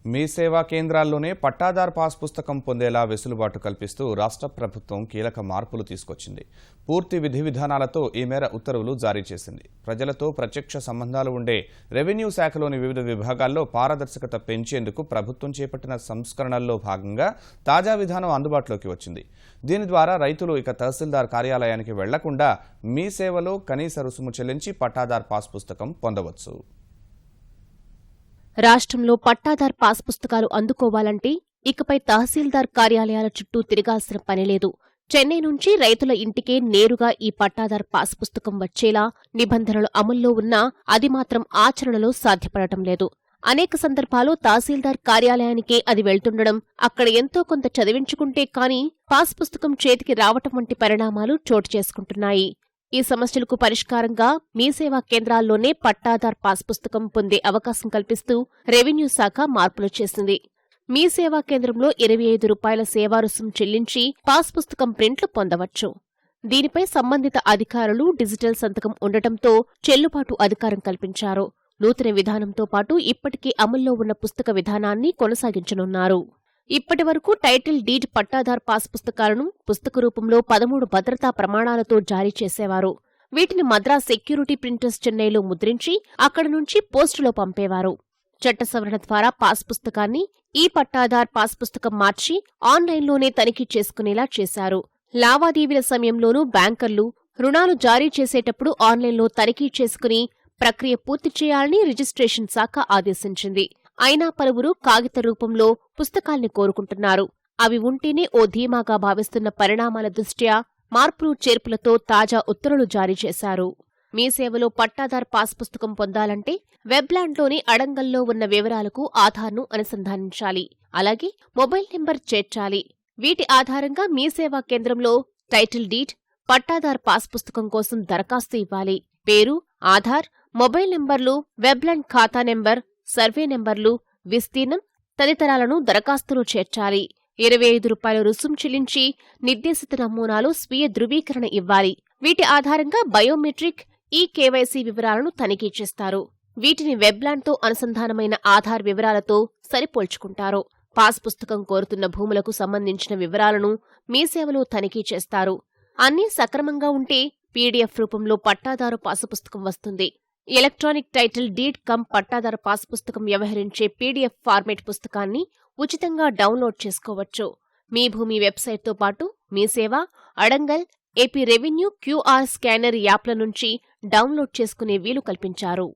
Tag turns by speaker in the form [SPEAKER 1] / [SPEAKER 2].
[SPEAKER 1] మీ సేవా కేంద్రాల్లోనే పట్టాదార్ పాస్ పుస్తకం పొందేలా వెసులుబాటు కల్పిస్తూ రాష్ట్ర ప్రభుత్వం కీలక మార్పులు తీసుకొచ్చింది. పూర్తి విధి విధానాలతో ఈ మేర ఉత్తర్వులు జారీ చేసింది. ప్రజలతో ప్రత్యక్ష సంబంధాలు ఉండే రెవెన్యూ శాఖలోని వివిధ విభాగాల్లో పారదర్శకత పెంచేందుకు ప్రభుత్వం చేపట్టిన సంస్కరణల్లో భాగంగా తాజా విధానం అందుబాటులోకి వచ్చింది. దీని ద్వారా రైతులు ఇక తహసీల్దార్ కార్యాలయానికి వెళ్లకుండా మీ సేవలో కనీస రుసుము చెల్లించి పట్టాదార్ పాస్ పుస్తకం పొందవచ్చు.
[SPEAKER 2] రాష్ట్రంలో పట్టాదార్ పాస్ పుస్తకాలు అందుకోవాలంటే ఇకపై తహసీల్దార్ కార్యాలయాల చుట్టూ తిరగాల్సిన పనిలేదు. చెన్నై నుంచి రైతుల ఇంటికే నేరుగా ఈ పట్టాదార్ పాస్ పుస్తకం వచ్చేలా నిబంధనలు అమల్లో ఉన్నా అది మాత్రం ఆచరణలో సాధ్యపడటం లేదు. అనేక సందర్భాలు తహసీల్దార్ కార్యాలయానికే అది వెళ్తుండడం, అక్కడ ఎంతో కొంత చదివించుకుంటే కాని పాస్ పుస్తకం చేతికి రావటం వంటి పరిణామాలు చోటు చేసుకుంటున్నాయి. ఈ సమస్యలకు పరిష్కారంగా మీ సేవా కేంద్రాల్లోనే పట్టాదార్ పాస్ పుస్తకం పొందే అవకాశం కల్పిస్తూ రెవెన్యూ శాఖ మార్పులు చేసింది. మీ సేవా కేంద్రంలో 25 రూపాయల సేవా రుసుం చెల్లించి పాస్ పుస్తకం ప్రింట్లు పొందవచ్చు. దీనిపై సంబంధిత అధికారులు డిజిటల్ సంతకం ఉండటంతో చెల్లుబాటు అధికారం కల్పించారు. నూతన విధానంతో పాటు ఇప్పటికే అమల్లో ఉన్న పుస్తక విధానాన్ని కొనసాగించనున్నారు. ఇప్పటివరకు టైటిల్ డీడ్ పట్టాదార్ పాస్ పుస్తకాలను పుస్తక రూపంలో 13 భద్రతా ప్రమాణాలతో జారీ చేసేవారు. వీటిని మద్రాస్ సెక్యూరిటీ ప్రింటర్స్ చెన్నైలో ముద్రించి అక్కడి నుంచి పోస్టులో పంపేవారు. చట్ట సవరణ ద్వారా పాస్ పుస్తకాన్ని ఈ పట్టాదార్ పాస్ పుస్తకం మార్చి ఆన్లైన్లోనే తనిఖీ చేసుకునేలా చేశారు. లావాదేవీల సమయంలోనూ బ్యాంకర్లు రుణాలు జారీ చేసేటప్పుడు ఆన్లైన్లో తనిఖీ చేసుకుని ప్రక్రియ పూర్తి చేయాలని రిజిస్ట్రేషన్ శాఖ ఆదేశించింది. అయినా పలువురు కాగిత రూపంలో పుస్తకాల్ని కోరుకుంటున్నారు. అవి ఉంటేనే ఓ ధీమాగా భావిస్తున్న పరిణామాల దృష్ట్యా మార్పులు చేర్పులతో తాజా ఉత్తర్వులు జారీ చేశారు. మీ సేవలో పట్టాదార్ పాస్ పుస్తకం పొందాలంటే వెబ్లాండ్లోని అడంగల్లో ఉన్న వివరాలకు ఆధార్ను అనుసంధానించాలి. అలాగే మొబైల్ నెంబర్ చేర్చాలి. వీటి ఆధారంగా మీ సేవా కేంద్రంలో టైటిల్ డీడ్ పట్టాదార్ పాస్ పుస్తకం కోసం దరఖాస్తు ఇవ్వాలి. పేరు, ఆధార్, మొబైల్ నెంబర్లు, వెబ్లాండ్ ఖాతా నెంబర్, సర్వే నెంబర్లు, విస్తీర్ణం తదితరాలను దరఖాస్తులో చేర్చాలి. 25 రూపాయల రుసుం చెల్లించి నిర్దేశిత నమూనాలు స్వీయ ధృవీకరణ ఇవ్వాలి. వీటి ఆధారంగా బయోమెట్రిక్, కేవైసీ వివరాలను తనిఖీ చేస్తారు. వీటిని వెబ్లాండ్తో అనుసంధానమైన ఆధార్ వివరాలతో సరిపోల్చుకుంటారు. పాస్ పుస్తకం కోరుతున్న భూములకు సంబంధించిన వివరాలను మీ సేవలో తనిఖీ చేస్తారు. అన్నీ సక్రమంగా ఉంటే పీడీఎఫ్ రూపంలో పట్టాదారు పాసు పుస్తకం వస్తుంది. ఎలక్ట్రానిక్ టైటిల్ డీడ్ కమ్ పట్టాదారు పాస్ పుస్తకం వ్యవహరించే పీడీఎఫ్ ఫార్మేట్ పుస్తకాన్ని ఉచితంగా డౌన్లోడ్ చేసుకోవచ్చు. మీ భూమి వెబ్సైట్తో పాటు మీ సేవ, adangal, AP revenue QR scanner యాప్ల నుంచి డౌన్లోడ్ చేసుకునే వీలు కల్పించారు.